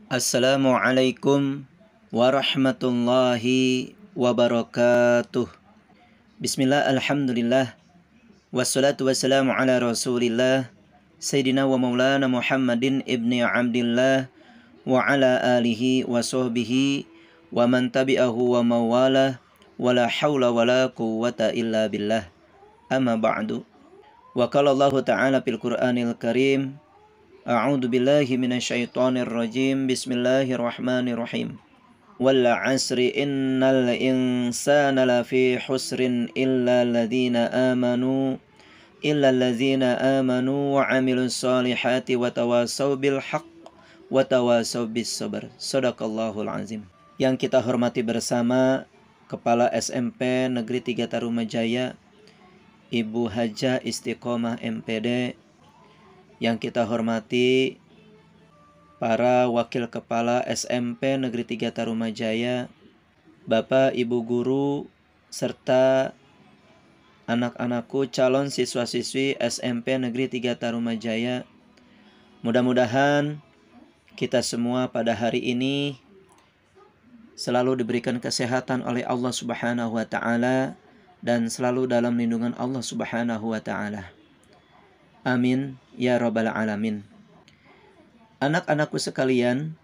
Assalamualaikum warahmatullahi wabarakatuh. Bismillah, alhamdulillah, wassalatu wassalamu ala rasulillah Sayyidina wa maulana Muhammadin ibni Abdillah wa ala alihi wa sahbihi wa man tabi'ahu wa mawalah wa la hawla wa la quwwata illa billah. Amma ba'du. Wa qala Allah ta'ala fil Qur'anil Karim, A'udzu billahi minasyaitonir rajim. Bismillahirrahmanirrahim. Wal 'asri innal insana lafi husrin illa alladzina amanu wa 'amilus solihati wa tawasaw bil haqq wa tawasaw bis sabr. Shadaqallahul azim. Yang kita hormati bersama Kepala SMP Negeri 3 Tarumajaya, Ibu Haja Istiqomah MPD. Yang kita hormati para wakil kepala SMP Negeri 3 Tarumajaya, Bapak Ibu guru, serta anak-anakku calon siswa-siswi SMP Negeri 3 Tarumajaya. Mudah-mudahan kita semua pada hari ini selalu diberikan kesehatan oleh Allah Subhanahu wa Ta'ala dan selalu dalam lindungan Allah Subhanahu wa Ta'ala. Amin ya rabbal alamin. Anak-anakku sekalian,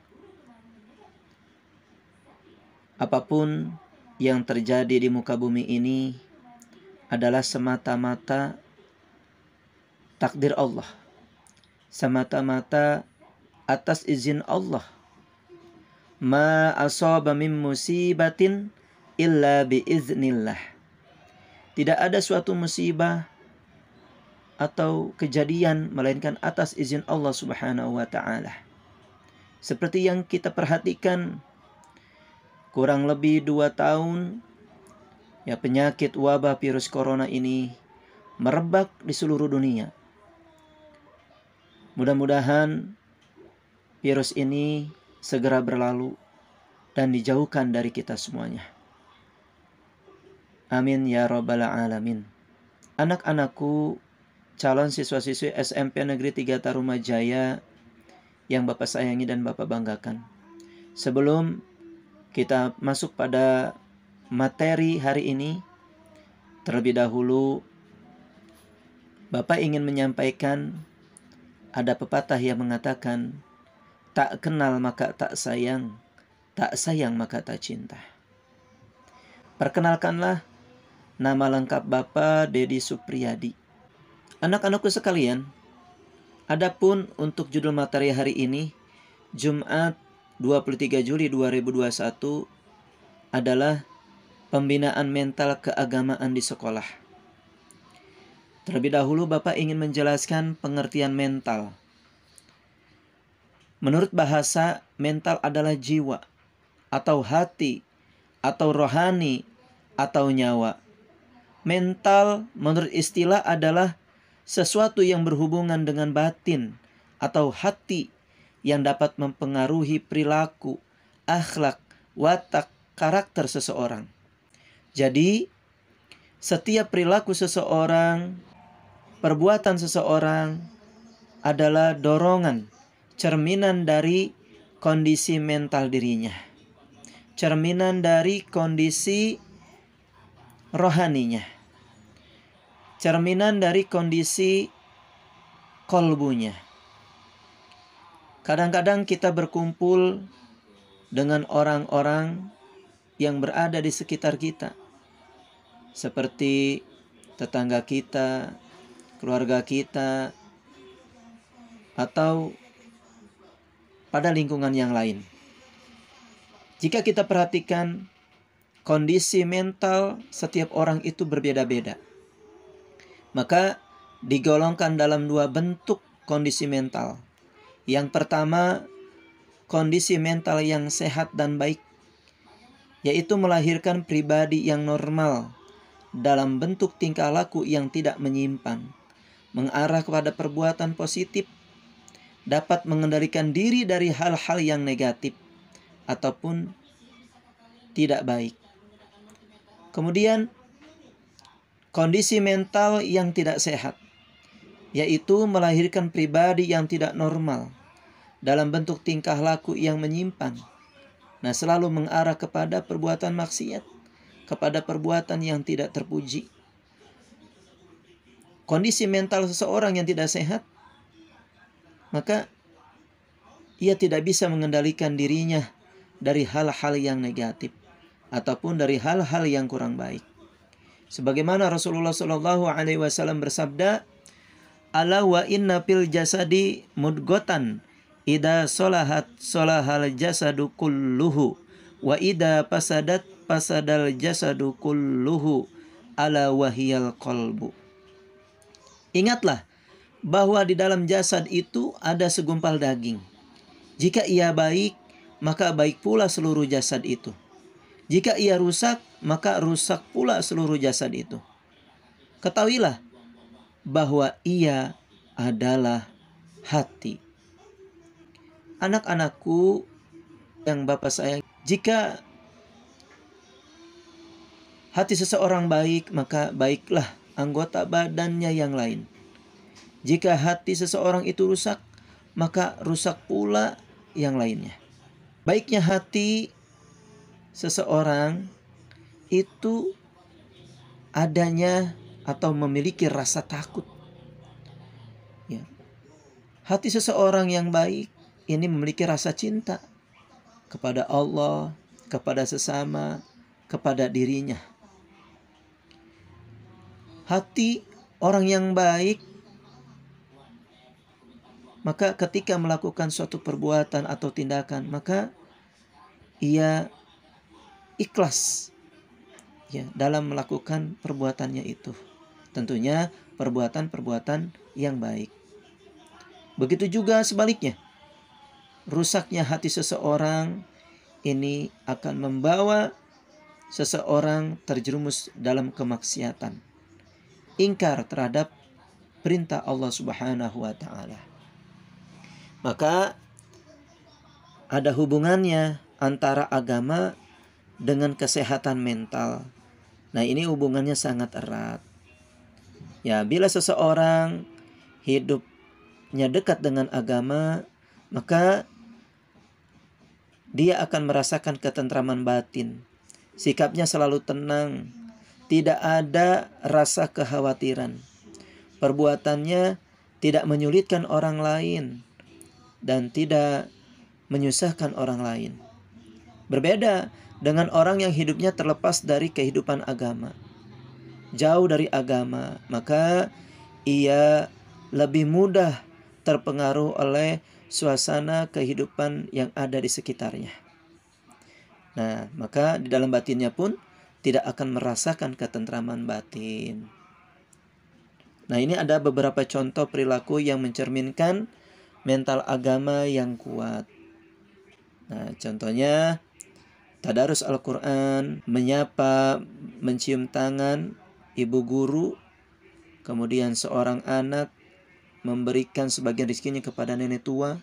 apapun yang terjadi di muka bumi ini adalah semata-mata takdir Allah, semata-mata atas izin Allah. Ma asaba min musibatin illa biiznillah. Tidak ada suatu musibah atau kejadian melainkan atas izin Allah Subhanahu wa Ta'ala. Seperti yang kita perhatikan, kurang lebih 2 tahun ya penyakit wabah virus corona ini merebak di seluruh dunia. Mudah-mudahan virus ini segera berlalu dan dijauhkan dari kita semuanya. Amin ya rabbal alamin. Anak-anakku calon siswa-siswi SMP Negeri 3 Tarumajaya yang Bapak sayangi dan Bapak banggakan. Sebelum kita masuk pada materi hari ini, terlebih dahulu Bapak ingin menyampaikan ada pepatah yang mengatakan, tak kenal maka tak sayang maka tak cinta. Perkenalkanlah, nama lengkap Bapak Dedi Supriyadi. Anak-anakku sekalian, adapun untuk judul materi hari ini, Jumat 23 Juli 2021 adalah pembinaan mental keagamaan di sekolah. Terlebih dahulu Bapak ingin menjelaskan pengertian mental. Menurut bahasa, mental adalah jiwa, atau hati, atau rohani, atau nyawa. Mental menurut istilah adalah sesuatu yang berhubungan dengan batin atau hati yang dapat mempengaruhi perilaku, akhlak, watak, karakter seseorang. Jadi, setiap perilaku seseorang, perbuatan seseorang adalah dorongan, cerminan dari kondisi mental dirinya, cerminan dari kondisi rohaninya, cerminan dari kondisi kolbunya. Kadang-kadang kita berkumpul dengan orang-orang yang berada di sekitar kita, seperti tetangga kita, keluarga kita, atau pada lingkungan yang lain. Jika kita perhatikan, kondisi mental setiap orang itu berbeda-beda. Maka digolongkan dalam 2 bentuk kondisi mental. Yang pertama, kondisi mental yang sehat dan baik, yaitu melahirkan pribadi yang normal dalam bentuk tingkah laku yang tidak menyimpang, mengarah kepada perbuatan positif, dapat mengendalikan diri dari hal-hal yang negatif ataupun tidak baik. Kemudian kondisi mental yang tidak sehat, yaitu melahirkan pribadi yang tidak normal dalam bentuk tingkah laku yang menyimpang. Nah, selalu mengarah kepada perbuatan maksiat, kepada perbuatan yang tidak terpuji. Kondisi mental seseorang yang tidak sehat, maka ia tidak bisa mengendalikan dirinya dari hal-hal yang negatif ataupun dari hal-hal yang kurang baik. Sebagaimana Rasulullah Shallallahu Alaihi Wasallam bersabda, "Ala wa inna fil jasadi mudgotan, ida solahat solahal jasadu kulluhu, wa ida pasadat pasadal jasadu kulluhu, ala wahiyal qalbu." Ingatlah bahwa di dalam jasad itu ada segumpal daging. Jika ia baik, maka baik pula seluruh jasad itu. Jika ia rusak, maka rusak pula seluruh jasad itu. Ketahuilah bahwa ia adalah hati. Anak-anakku yang Bapak sayang, jika hati seseorang baik, maka baiklah anggota badannya yang lain. Jika hati seseorang itu rusak, maka rusak pula yang lainnya. Baiknya hati seseorang itu adanya atau memiliki rasa takut. Ya. Hati seseorang yang baik ini memiliki rasa cinta kepada Allah, kepada sesama, kepada dirinya. Hati orang yang baik, maka ketika melakukan suatu perbuatan atau tindakan, maka ia ikhlas ya dalam melakukan perbuatannya itu. Tentunya perbuatan-perbuatan yang baik. Begitu juga sebaliknya. Rusaknya hati seseorang ini akan membawa seseorang terjerumus dalam kemaksiatan, ingkar terhadap perintah Allah Subhanahu wa taala. Maka ada hubungannya antara agama dengan kesehatan mental. Nah, ini hubungannya sangat erat. Ya, bila seseorang hidupnya dekat dengan agama, maka dia akan merasakan ketentraman batin. Sikapnya selalu tenang, tidak ada rasa kekhawatiran. Perbuatannya tidak menyulitkan orang lain dan tidak menyusahkan orang lain. Berbeda dengan orang yang hidupnya terlepas dari kehidupan agama, jauh dari agama, maka ia lebih mudah terpengaruh oleh suasana kehidupan yang ada di sekitarnya. Nah, maka di dalam batinnya pun tidak akan merasakan ketentraman batin. Nah, ini ada beberapa contoh perilaku yang mencerminkan mental agama yang kuat. Nah, contohnya tadarus Al-Quran, menyapa, mencium tangan ibu guru, kemudian seorang anak memberikan sebagian rezekinya kepada nenek tua,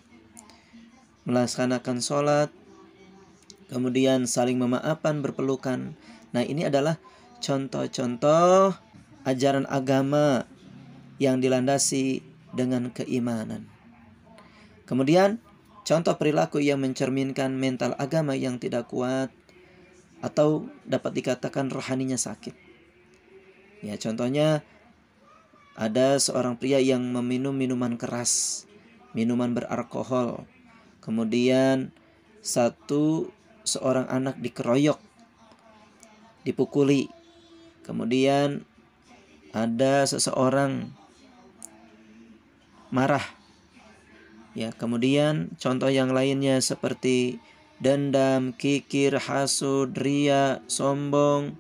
melaksanakan sholat, kemudian saling memaafkan, berpelukan. Nah, ini adalah contoh-contoh ajaran agama yang dilandasi dengan keimanan. Kemudian contoh perilaku yang mencerminkan mental agama yang tidak kuat atau dapat dikatakan rohaninya sakit. Ya, contohnya ada seorang pria yang meminum minuman keras, minuman beralkohol. Kemudian seorang anak dikeroyok, dipukuli. Kemudian ada seseorang marah. Ya, kemudian contoh yang lainnya seperti dendam, kikir, hasud, ria, sombong,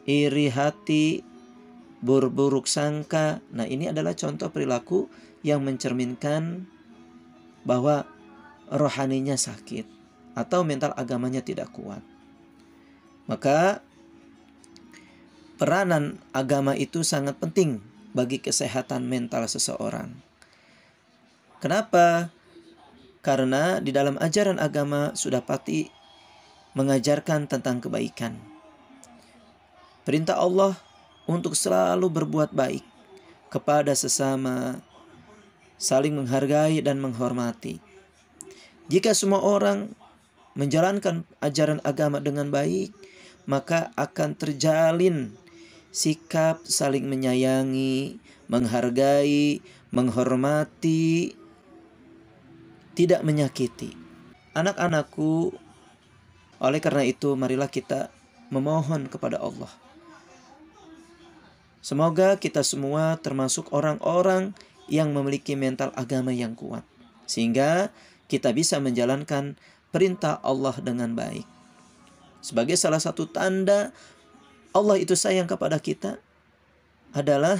iri hati, buruk sangka. Nah, ini adalah contoh perilaku yang mencerminkan bahwa rohaninya sakit atau mental agamanya tidak kuat. Maka peranan agama itu sangat penting bagi kesehatan mental seseorang. Kenapa? Karena di dalam ajaran agama sudah pasti mengajarkan tentang kebaikan. Perintah Allah untuk selalu berbuat baik kepada sesama, saling menghargai dan menghormati. Jika semua orang menjalankan ajaran agama dengan baik, maka akan terjalin sikap saling menyayangi, menghargai, menghormati, tidak menyakiti. Anak-anakku, oleh karena itu marilah kita memohon kepada Allah. Semoga kita semua termasuk orang-orang yang memiliki mental agama yang kuat, sehingga kita bisa menjalankan perintah Allah dengan baik. Sebagai salah satu tanda Allah itu sayang kepada kita adalah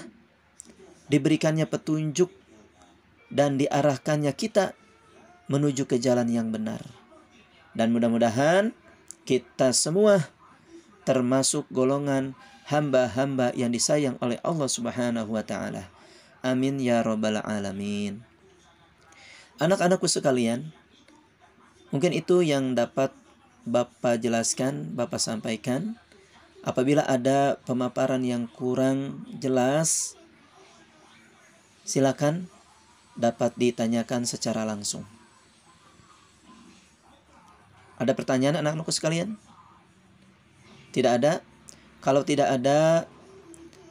diberikannya petunjuk dan diarahkannya kita menuju ke jalan yang benar. Dan mudah-mudahan kita semua termasuk golongan hamba-hamba yang disayang oleh Allah Subhanahu wa taala. Amin ya rabbal alamin. Anak-anakku sekalian, mungkin itu yang dapat Bapak jelaskan, Bapak sampaikan. Apabila ada pemaparan yang kurang jelas, silakan dapat ditanyakan secara langsung. Ada pertanyaan anak-anakku sekalian? Tidak ada? Kalau tidak ada,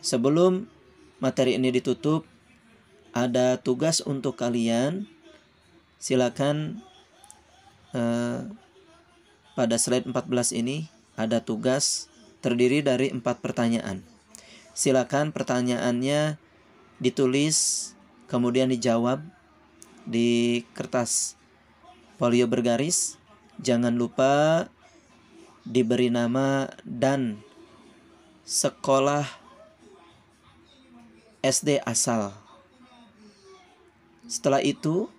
sebelum materi ini ditutup, ada tugas untuk kalian. Silakan pada slide 14 ini ada tugas terdiri dari 4 pertanyaan. Silakan pertanyaannya ditulis kemudian dijawab di kertas folio bergaris. Jangan lupa diberi nama dan sekolah SD asal. Setelah itu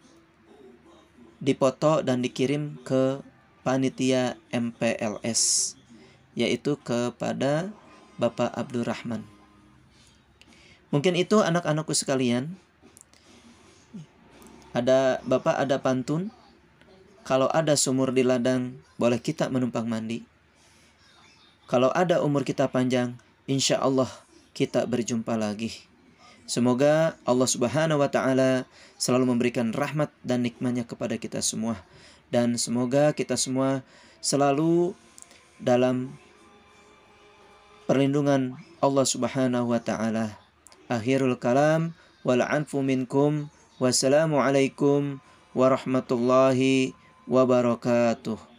dipoto dan dikirim ke panitia MPLS, yaitu kepada Bapak Abdurrahman. Mungkin itu anak-anakku sekalian. Bapak ada pantun. Kalau ada sumur di ladang, boleh kita menumpang mandi. Kalau ada umur kita panjang, insya Allah kita berjumpa lagi. Semoga Allah Subhanahu wa taala selalu memberikan rahmat dan nikmatnya kepada kita semua. Dan semoga kita semua selalu dalam perlindungan Allah Subhanahu wa taala. Akhirul kalam wal anfu minkum. Wassalamualaikum warahmatullahi wabarakatuh.